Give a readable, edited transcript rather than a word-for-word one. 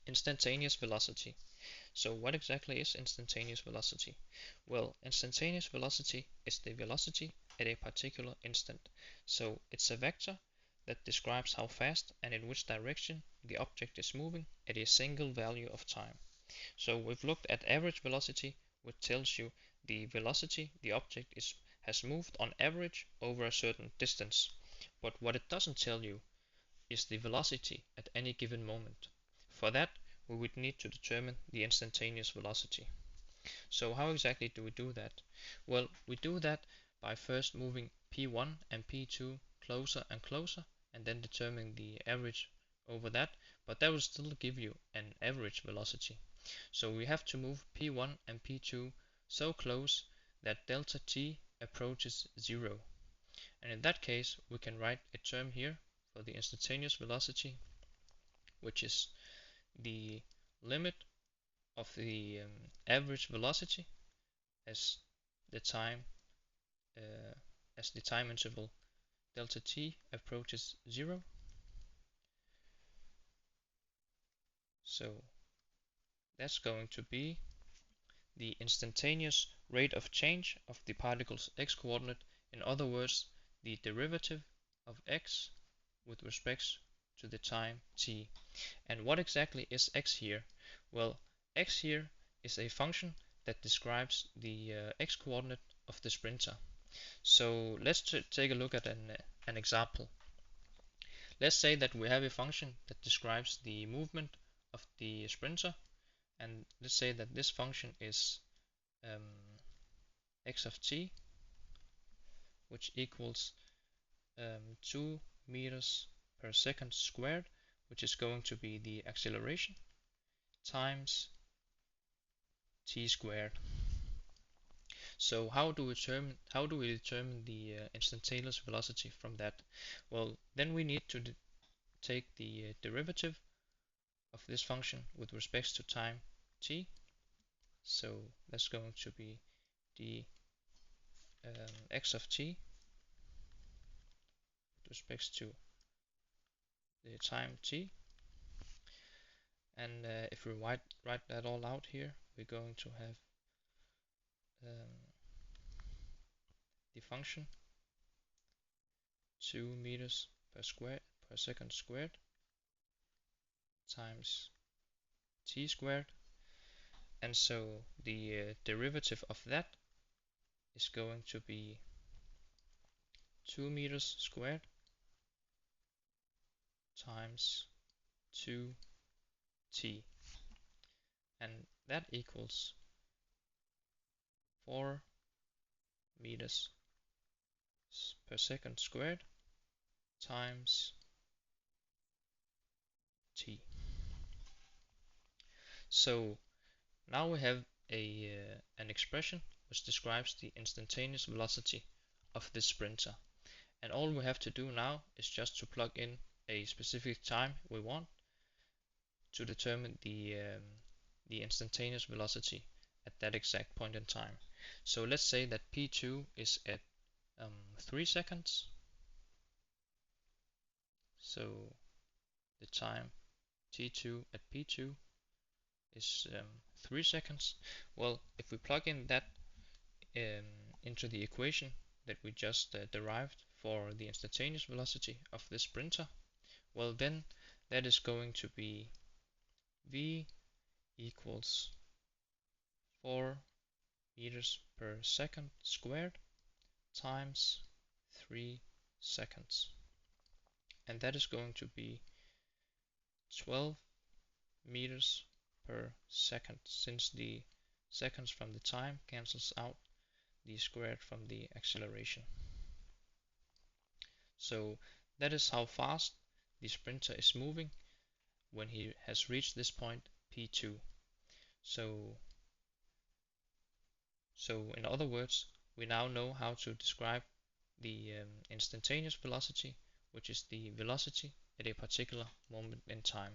Instantaneous velocity. So what exactly is instantaneous velocity? Well, instantaneous velocity is the velocity at a particular instant. So it's a vector that describes how fast and in which direction the object is moving at a single value of time. So we've looked at average velocity, which tells you the velocity the object has moved on average over a certain distance. But what it doesn't tell you is the velocity at any given moment. For that, we would need to determine the instantaneous velocity. So how exactly do we do that? Well, we do that by first moving P1 and P2 closer and closer, and then determining the average over that, but that will still give you an average velocity. So we have to move P1 and P2 so close that delta t approaches 0. And in that case, we can write a term here for the instantaneous velocity, which is the limit of the average velocity as the time interval delta t approaches 0. So that's going to be the instantaneous rate of change of the particle's x-coordinate, in other words, the derivative of x with respect to the time t. And what exactly is x here? Well, x here is a function that describes the x-coordinate of the sprinter. So let's take a look at an example. Let's say that we have a function that describes the movement of the sprinter, and let's say that this function is x of t, which equals 2 meters per second squared, which is going to be the acceleration, times t squared. So how do we determine the instantaneous velocity from that? Well, then we need to take the derivative of this function with respect to time t. So that's going to be the x of t with respect to the time t. And if we write that all out here, we're going to have the function 2 meters per second squared times t squared, and so the derivative of that is going to be 2 meters squared times 2t, and that equals 4 meters per second squared times t. So now we have an expression which describes the instantaneous velocity of this sprinter, and all we have to do now is just to plug in a specific time we want to determine the instantaneous velocity at that exact point in time. So let's say that P2 is at 3 seconds. So the time T2 at P2 is 3 seconds. Well, if we plug in that into the equation that we just derived for the instantaneous velocity of this sprinter, well then that is going to be v equals 4 meters per second squared times 3 seconds, and that is going to be 12 meters per second, since the seconds from the time cancels out the squared from the acceleration. So that is how fast the sprinter is moving when he has reached this point P2. So in other words, we now know how to describe the instantaneous velocity, which is the velocity at a particular moment in time.